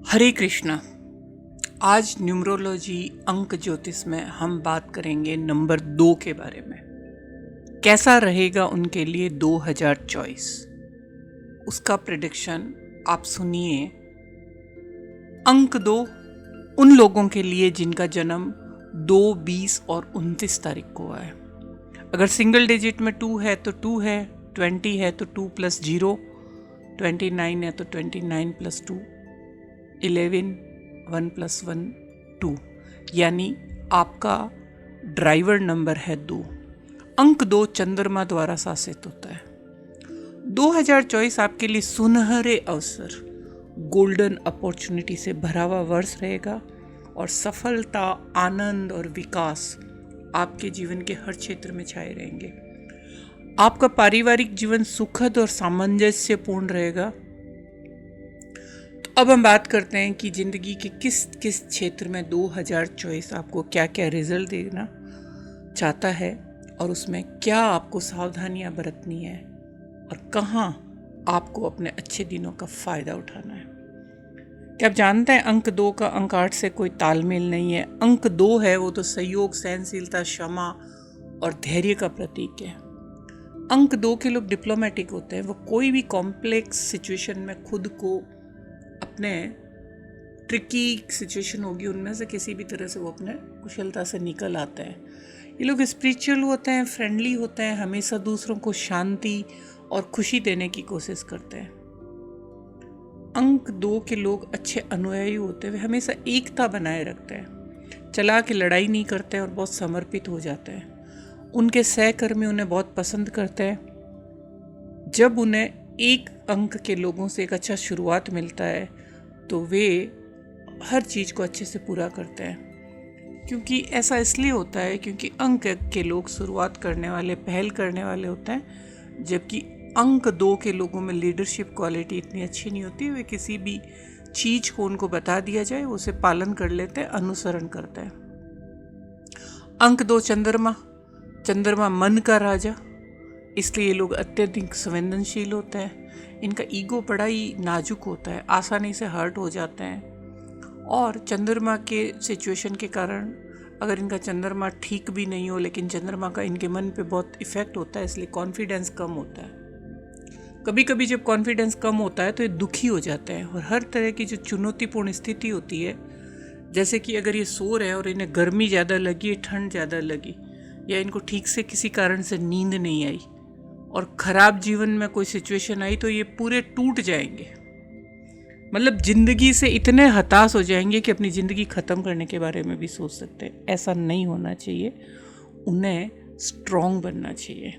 हरे कृष्णा। आज न्यूमरोलॉजी अंक ज्योतिष में हम बात करेंगे नंबर 2 के बारे में। कैसा रहेगा उनके लिए 2024, उसका प्रेडिक्शन आप सुनिए। अंक 2 उन लोगों के लिए जिनका जन्म 2, 20 और 29 तारीख को हुआ है। अगर सिंगल डिजिट में 2 है तो 2 है, 20 है तो 2 + 0, 29 है तो 29 + 2, 11, 1 + 1 2, यानी आपका ड्राइवर नंबर है 2। अंक 2 चंद्रमा द्वारा शासित होता है। 2024 आपके लिए सुनहरे अवसर, गोल्डन अपॉर्चुनिटी से भरा हुआ वर्ष रहेगा और सफलता, आनंद और विकास आपके जीवन के हर क्षेत्र में छाए रहेंगे। आपका पारिवारिक जीवन सुखद और सामंजस्यपूर्ण रहेगा। अब हम बात करते हैं कि ज़िंदगी के किस किस क्षेत्र में 2024 आपको क्या क्या रिजल्ट देना चाहता है और उसमें क्या आपको सावधानियां बरतनी है और कहाँ आपको अपने अच्छे दिनों का फ़ायदा उठाना है। क्या आप जानते हैं अंक 2 का अंक 8 से कोई तालमेल नहीं है। अंक 2 है वो तो सहयोग, सहनशीलता, क्षमा और धैर्य का प्रतीक है। अंक 2 के लोग डिप्लोमेटिक होते हैं। वो कोई भी कॉम्प्लेक्स सिचुएशन में खुद को, अपने ट्रिकी सिचुएशन होगी उनमें से किसी भी तरह से वो अपने कुशलता से निकल आते हैं। ये लोग स्पिरिचुअल होते हैं, फ्रेंडली होते हैं, हमेशा दूसरों को शांति और खुशी देने की कोशिश करते हैं। अंक 2 के लोग अच्छे अनुयायी होते हैं। वे हमेशा एकता बनाए रखते हैं, चला के लड़ाई नहीं करते और बहुत समर्पित हो जाते हैं। उनके सहकर्मी उन्हें बहुत पसंद करते हैं। जब उन्हें एक अंक के लोगों से एक अच्छा शुरुआत मिलता है तो वे हर चीज़ को अच्छे से पूरा करते हैं। क्योंकि ऐसा इसलिए होता है क्योंकि अंक के लोग शुरुआत करने वाले, पहल करने वाले होते हैं, जबकि अंक 2 के लोगों में लीडरशिप क्वालिटी इतनी अच्छी नहीं होती। वे किसी भी चीज़ को उनको बता दिया जाए उसे पालन कर लेते हैं, अनुसरण करते हैं। अंक 2 चंद्रमा मन का राजा, इसलिए ये लोग अत्यधिक संवेदनशील होते हैं। इनका ईगो बड़ा ही नाजुक होता है, आसानी से हर्ट हो जाते हैं। और चंद्रमा के सिचुएशन के कारण अगर इनका चंद्रमा ठीक भी नहीं हो, लेकिन चंद्रमा का इनके मन पे बहुत इफ़ेक्ट होता है, इसलिए कॉन्फिडेंस कम होता है। कभी कभी जब कॉन्फिडेंस कम होता है तो ये दुखी हो जाते हैं और हर तरह की जो चुनौतीपूर्ण स्थिति होती है, जैसे कि अगर ये सो रहे हैं और इन्हें गर्मी ज़्यादा लगी, ठंड ज़्यादा लगी, या इनको ठीक से किसी कारण से नींद नहीं आई और ख़राब जीवन में कोई सिचुएशन आई, तो ये पूरे टूट जाएंगे। मतलब ज़िंदगी से इतने हताश हो जाएंगे कि अपनी ज़िंदगी ख़त्म करने के बारे में भी सोच सकते हैं। ऐसा नहीं होना चाहिए, उन्हें स्ट्रॉन्ग बनना चाहिए।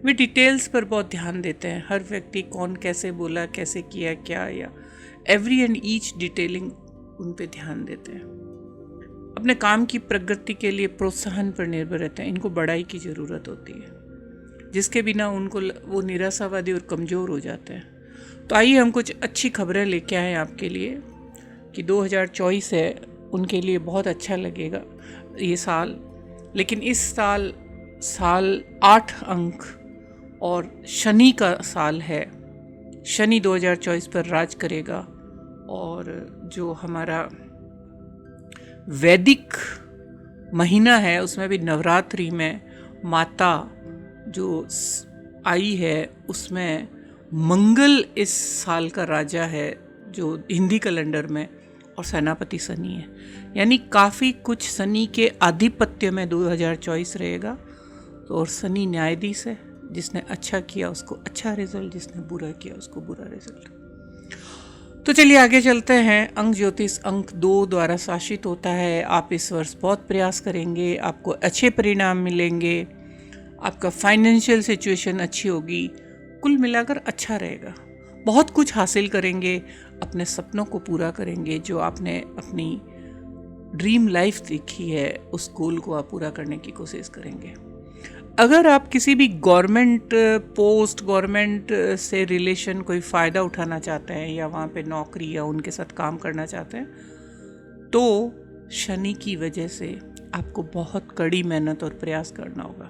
वे डिटेल्स पर बहुत ध्यान देते हैं। हर व्यक्ति कौन कैसे बोला, कैसे किया, क्या, या एवरी एंड ईच डिटेलिंग उन पे ध्यान देते हैं। अपने काम की प्रगति के लिए प्रोत्साहन पर निर्भर रहते हैं। इनको बढ़ाई की ज़रूरत होती है, जिसके बिना उनको वो निराशावादी और कमज़ोर हो जाते हैं। तो आइए हम कुछ अच्छी खबरें लेके आए आपके लिए कि 2024 है उनके लिए बहुत अच्छा लगेगा ये साल। लेकिन इस साल 8 अंक और शनि का साल है। शनि 2024 पर राज करेगा और जो हमारा वैदिक महीना है उसमें भी नवरात्रि में माता जो आई है उसमें मंगल इस साल का राजा है जो हिंदी कैलेंडर में, और सेनापति शनि है। यानी काफ़ी कुछ शनि के आधिपत्य में 2024 रहेगा। तो और शनि न्यायाधीश है, जिसने अच्छा किया उसको अच्छा रिजल्ट, जिसने बुरा किया उसको बुरा रिजल्ट। तो चलिए आगे चलते हैं। अंक ज्योतिष अंक 2 द्वारा शासित होता है। आप इस वर्ष बहुत प्रयास करेंगे, आपको अच्छे परिणाम मिलेंगे, आपका फाइनेंशियल सिचुएशन अच्छी होगी, कुल मिलाकर अच्छा रहेगा। बहुत कुछ हासिल करेंगे, अपने सपनों को पूरा करेंगे। जो आपने अपनी ड्रीम लाइफ देखी है उस गोल को आप पूरा करने की कोशिश करेंगे। अगर आप किसी भी गवर्नमेंट पोस्ट, गवर्नमेंट से रिलेशन कोई फ़ायदा उठाना चाहते हैं या वहाँ पे नौकरी या उनके साथ काम करना चाहते हैं, तो शनि की वजह से आपको बहुत कड़ी मेहनत और प्रयास करना होगा।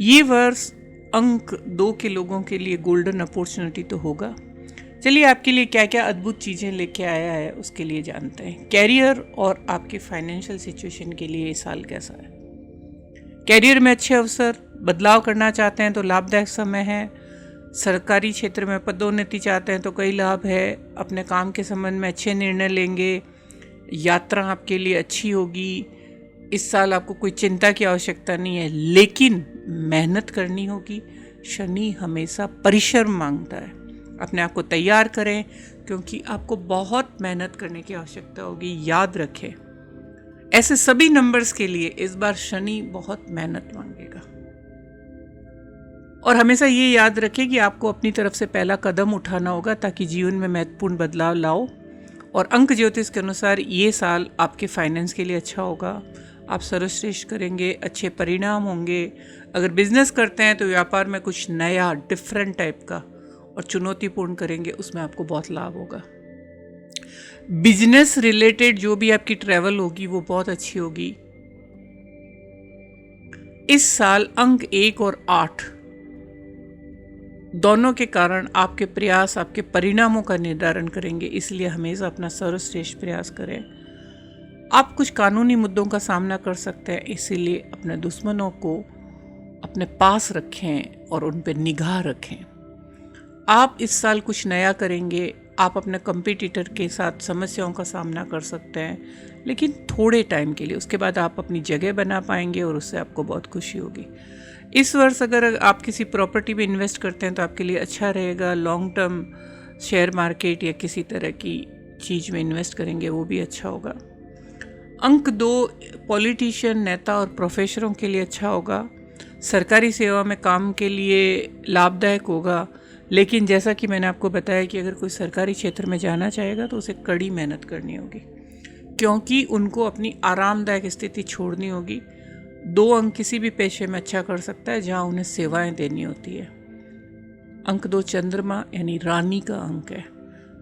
ये वर्ष अंक 2 के लोगों के लिए गोल्डन अपॉर्चुनिटी तो होगा, चलिए आपके लिए क्या क्या अद्भुत चीज़ें लेके आया है उसके लिए जानते हैं। कैरियर और आपके फाइनेंशियल सिचुएशन के लिए ये साल कैसा है। कैरियर में अच्छे अवसर, बदलाव करना चाहते हैं तो लाभदायक समय है। सरकारी क्षेत्र में पदोन्नति चाहते हैं तो कई लाभ है। अपने काम के संबंध में अच्छे निर्णय लेंगे। यात्रा आपके लिए अच्छी होगी। इस साल आपको कोई चिंता की आवश्यकता नहीं है, लेकिन मेहनत करनी होगी। शनि हमेशा परिश्रम मांगता है। अपने आप को तैयार करें क्योंकि आपको बहुत मेहनत करने की आवश्यकता होगी। याद रखें, ऐसे सभी नंबर्स के लिए इस बार शनि बहुत मेहनत मांगेगा। और हमेशा ये याद रखें कि आपको अपनी तरफ से पहला कदम उठाना होगा ताकि जीवन में महत्वपूर्ण बदलाव लाओ। और अंक ज्योतिष के अनुसार ये साल आपके फाइनेंस के लिए अच्छा होगा। आप सर्वश्रेष्ठ करेंगे, अच्छे परिणाम होंगे। अगर बिजनेस करते हैं तो व्यापार में कुछ नया डिफरेंट टाइप का और चुनौतीपूर्ण करेंगे, उसमें आपको बहुत लाभ होगा। बिजनेस रिलेटेड जो भी आपकी ट्रैवल होगी वो बहुत अच्छी होगी। इस साल अंक 1 और 8 दोनों के कारण आपके प्रयास आपके परिणामों का निर्धारण करेंगे, इसलिए हमेशा अपना सर्वश्रेष्ठ प्रयास करें। आप कुछ कानूनी मुद्दों का सामना कर सकते हैं, इसीलिए अपने दुश्मनों को अपने पास रखें और उन पर निगाह रखें। आप इस साल कुछ नया करेंगे। आप अपने कंपटीटर के साथ समस्याओं का सामना कर सकते हैं, लेकिन थोड़े टाइम के लिए। उसके बाद आप अपनी जगह बना पाएंगे और उससे आपको बहुत खुशी होगी। इस वर्ष अगर आप किसी प्रॉपर्टी में इन्वेस्ट करते हैं तो आपके लिए अच्छा रहेगा। लॉन्ग टर्म शेयर मार्केट या किसी तरह की चीज़ में इन्वेस्ट करेंगे, वो भी अच्छा होगा। अंक 2 पॉलिटिशियन, नेता और प्रोफेसरों के लिए अच्छा होगा। सरकारी सेवा में काम के लिए लाभदायक होगा, लेकिन जैसा कि मैंने आपको बताया कि अगर कोई सरकारी क्षेत्र में जाना चाहेगा तो उसे कड़ी मेहनत करनी होगी, क्योंकि उनको अपनी आरामदायक स्थिति छोड़नी होगी। 2 अंक किसी भी पेशे में अच्छा कर सकता है जहां उन्हें सेवाएं देनी होती है। अंक 2 चंद्रमा यानी रानी का अंक है,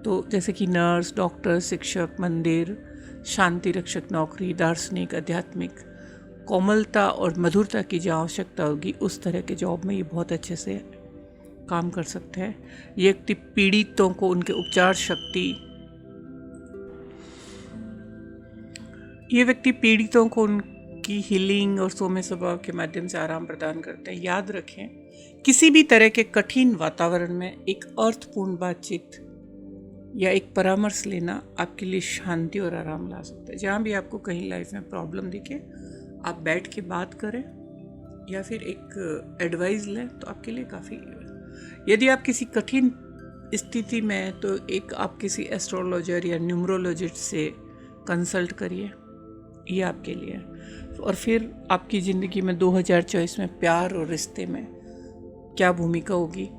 तो जैसे कि नर्स, डॉक्टर, शिक्षक, मंदिर, शांति रक्षक नौकरी, दार्शनिक, आध्यात्मिक, कोमलता और मधुरता की जो आवश्यकता होगी उस तरह के जॉब में ये बहुत अच्छे से काम कर सकते हैं। ये व्यक्ति पीड़ितों को उनके उपचार शक्ति ये व्यक्ति पीड़ितों को उनकी हीलिंग और सौम्य स्वभाव के माध्यम से आराम प्रदान करते हैं। याद रखें, किसी भी तरह के कठिन वातावरण में एक अर्थपूर्ण बातचीत या एक परामर्श लेना आपके लिए शांति और आराम ला सकता है। जहाँ भी आपको कहीं लाइफ में प्रॉब्लम दिखे, आप बैठ के बात करें या फिर एक एडवाइस लें तो आपके लिए काफ़ी। यदि आप किसी कठिन स्थिति में हैं तो आप किसी एस्ट्रोलॉजर या न्यूमरोलॉजिस्ट से कंसल्ट करिए, ये आपके लिए है। और फिर आपकी ज़िंदगी में 2024 में प्यार और रिश्ते में क्या भूमिका होगी।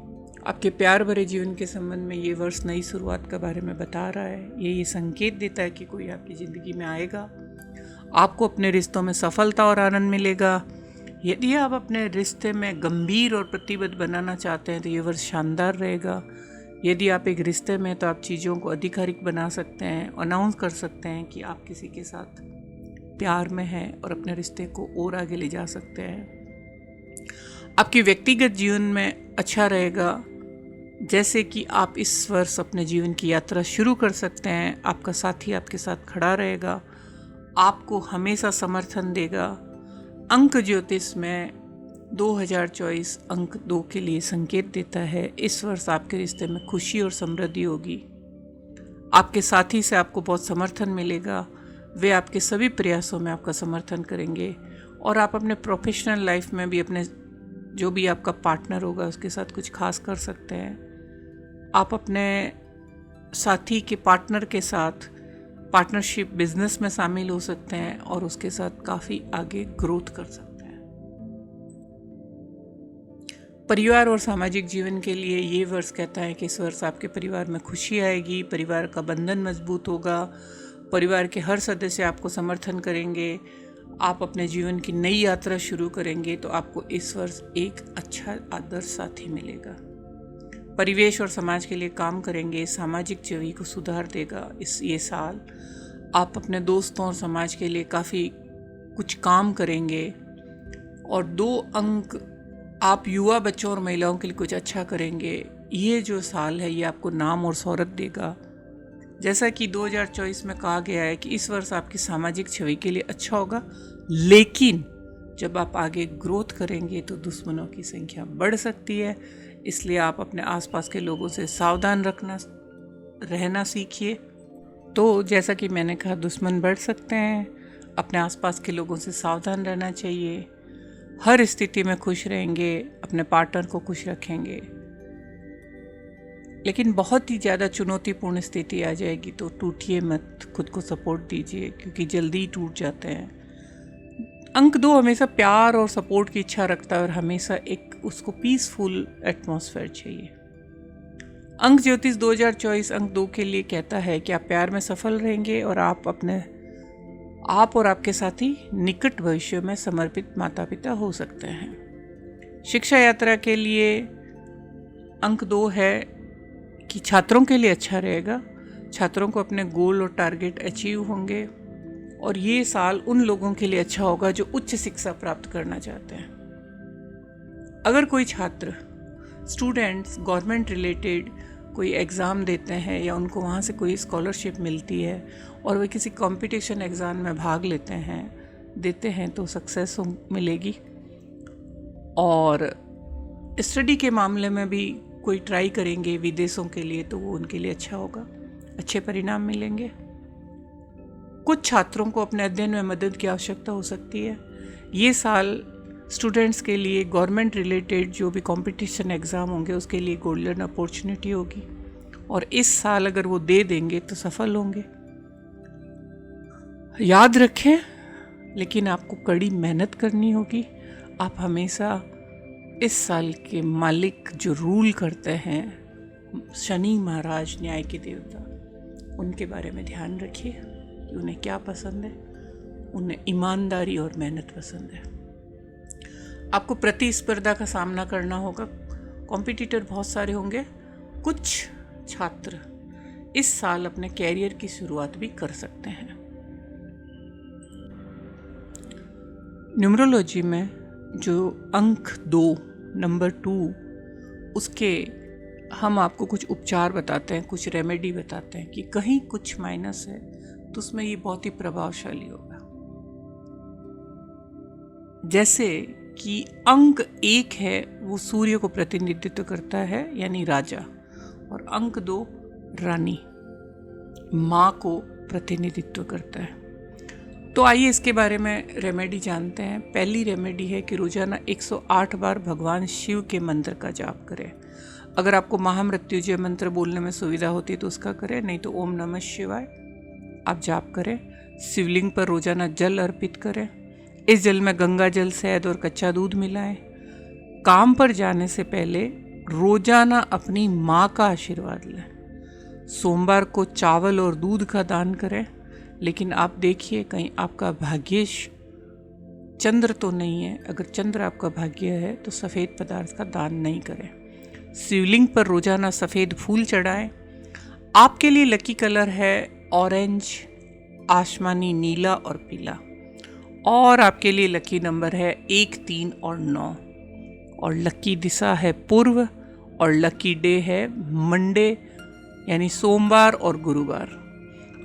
आपके प्यार भरे जीवन के संबंध में ये वर्ष नई शुरुआत के बारे में बता रहा है। ये संकेत देता है कि कोई आपकी ज़िंदगी में आएगा। आपको अपने रिश्तों में सफलता और आनंद मिलेगा। यदि आप अपने रिश्ते में गंभीर और प्रतिबद्ध बनाना चाहते हैं तो ये वर्ष शानदार रहेगा। यदि आप एक रिश्ते में तो आप चीज़ों को आधिकारिक बना सकते हैं, अनाउंस कर सकते हैं कि आप किसी के साथ प्यार में हैं और अपने रिश्ते को और आगे ले जा सकते हैं। आपके व्यक्तिगत जीवन में अच्छा रहेगा, जैसे कि आप इस वर्ष अपने जीवन की यात्रा शुरू कर सकते हैं। आपका साथी आपके साथ खड़ा रहेगा, आपको हमेशा समर्थन देगा। अंक ज्योतिष में 2024 अंक 2 के लिए संकेत देता है इस वर्ष आपके रिश्ते में खुशी और समृद्धि होगी। आपके साथी से आपको बहुत समर्थन मिलेगा, वे आपके सभी प्रयासों में आपका समर्थन करेंगे। और आप अपने प्रोफेशनल लाइफ में भी अपने जो भी आपका पार्टनर होगा उसके साथ कुछ खास कर सकते हैं। आप अपने साथी के पार्टनर के साथ पार्टनरशिप बिजनेस में शामिल हो सकते हैं और उसके साथ काफ़ी आगे ग्रोथ कर सकते हैं। परिवार और सामाजिक जीवन के लिए ये वर्ष कहता है कि इस वर्ष आपके परिवार में खुशी आएगी, परिवार का बंधन मजबूत होगा, परिवार के हर सदस्य आपको समर्थन करेंगे। आप अपने जीवन की नई यात्रा शुरू करेंगे तो आपको इस वर्ष एक अच्छा आदर्श साथी मिलेगा। परिवेश और समाज के लिए काम करेंगे, सामाजिक छवि को सुधार देगा। ये साल आप अपने दोस्तों और समाज के लिए काफ़ी कुछ काम करेंगे। और 2 अंक आप युवा बच्चों और महिलाओं के लिए कुछ अच्छा करेंगे। ये जो साल है ये आपको नाम और शोहरत देगा। जैसा कि 2024 में कहा गया है कि इस वर्ष आपकी सामाजिक छवि के लिए अच्छा होगा, लेकिन जब आप आगे ग्रोथ करेंगे तो दुश्मनों की संख्या बढ़ सकती है। इसलिए आप अपने आसपास के लोगों से सावधान रहना सीखिए। तो जैसा कि मैंने कहा, दुश्मन बढ़ सकते हैं, अपने आसपास के लोगों से सावधान रहना चाहिए। हर स्थिति में खुश रहेंगे, अपने पार्टनर को खुश रखेंगे। लेकिन बहुत ही ज़्यादा चुनौतीपूर्ण स्थिति आ जाएगी तो टूटिए मत, खुद को सपोर्ट दीजिए, क्योंकि जल्दी ही टूट जाते हैं। अंक 2 हमेशा प्यार और सपोर्ट की इच्छा रखता है और हमेशा एक उसको पीसफुल एटमॉस्फेयर चाहिए। अंक ज्योतिष 2024 अंक 2 के लिए कहता है कि आप प्यार में सफल रहेंगे और आप और आपके साथी निकट भविष्य में समर्पित माता पिता हो सकते हैं। शिक्षा यात्रा के लिए अंक 2 है कि छात्रों के लिए अच्छा रहेगा। छात्रों को अपने गोल और टारगेट अचीव होंगे और ये साल उन लोगों के लिए अच्छा होगा जो उच्च शिक्षा प्राप्त करना चाहते हैं। अगर कोई छात्र, स्टूडेंट्स गवर्नमेंट रिलेटेड कोई एग्ज़ाम देते हैं या उनको वहाँ से कोई स्कॉलरशिप मिलती है और वे किसी कंपटीशन एग्ज़ाम में भाग देते हैं तो सक्सेस मिलेगी। और स्टडी के मामले में भी कोई ट्राई करेंगे विदेशों के लिए तो वो उनके लिए अच्छा होगा, अच्छे परिणाम मिलेंगे। कुछ छात्रों को अपने अध्ययन में मदद की आवश्यकता हो सकती है। ये साल स्टूडेंट्स के लिए गवर्नमेंट रिलेटेड जो भी कंपटीशन एग्ज़ाम होंगे उसके लिए गोल्डन अपॉर्चुनिटी होगी और इस साल अगर वो दे देंगे तो सफल होंगे। याद रखें, लेकिन आपको कड़ी मेहनत करनी होगी। आप हमेशा इस साल के मालिक जो रूल करते हैं, शनि महाराज न्याय के देवता, उनके बारे में ध्यान रखिए कि उन्हें क्या पसंद है। उन्हें ईमानदारी और मेहनत पसंद है। आपको प्रतिस्पर्धा का सामना करना होगा, कॉम्पिटिटर बहुत सारे होंगे। कुछ छात्र इस साल अपने कैरियर की शुरुआत भी कर सकते हैं। न्यूमरोलॉजी में जो अंक 2 नंबर 2 उसके हम आपको कुछ उपचार बताते हैं, कुछ रेमेडी बताते हैं कि कहीं कुछ माइनस है तो उसमें ये बहुत ही प्रभावशाली होगा। जैसे कि अंक 1 है वो सूर्य को प्रतिनिधित्व करता है यानी राजा, और अंक 2 रानी माँ को प्रतिनिधित्व करता है। तो आइए इसके बारे में रेमेडी जानते हैं। पहली रेमेडी है कि रोजाना 108 बार भगवान शिव के मंत्र का जाप करें। अगर आपको महामृत्युंजय मंत्र बोलने में सुविधा होती है तो उसका करें, नहीं तो ओम नमः शिवाय आप जाप करें। शिवलिंग पर रोजाना जल अर्पित करें। इस जल में गंगा जल, शहद और कच्चा दूध मिलाएं। काम पर जाने से पहले रोजाना अपनी माँ का आशीर्वाद लें। सोमवार को चावल और दूध का दान करें। लेकिन आप देखिए कहीं आपका भाग्येश चंद्र तो नहीं है। अगर चंद्र आपका भाग्य है तो सफ़ेद पदार्थ का दान नहीं करें। शिवलिंग पर रोजाना सफ़ेद फूल चढ़ाएं। आपके लिए लकी कलर है ऑरेंज, आसमानी नीला और पीला। और आपके लिए लकी नंबर है 1, 3 और 9। और लकी दिशा है पूर्व और लकी डे है मंडे यानी सोमवार और गुरुवार।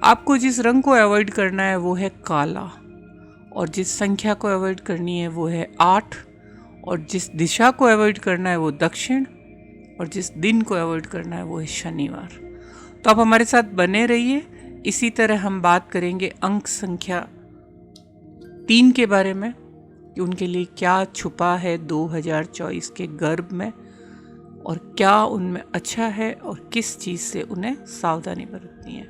आपको जिस रंग को अवॉइड करना है वो है काला, और जिस संख्या को अवॉइड करनी है वो है 8, और जिस दिशा को अवॉइड करना है वो दक्षिण, और जिस दिन को अवॉइड करना है वो है शनिवार। तो आप हमारे साथ बने रहिए। इसी तरह हम बात करेंगे अंक संख्या 3 के बारे में कि उनके लिए क्या छुपा है 2024 के गर्भ में और क्या उनमें अच्छा है और किस चीज़ से उन्हें सावधानी बरतनी है।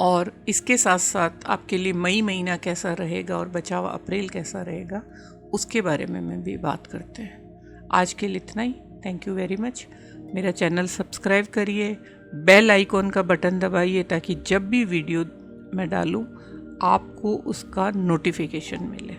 और इसके साथ साथ आपके लिए मई महीना कैसा रहेगा और बचाव अप्रैल कैसा रहेगा उसके बारे में भी बात करते हैं। आज के लिए इतना ही। Thank you very much. मेरा चैनल सब्सक्राइब करिए, बेल आइकॉन का बटन दबाइए ताकि जब भी वीडियो मैं डालूं आपको उसका नोटिफिकेशन मिले।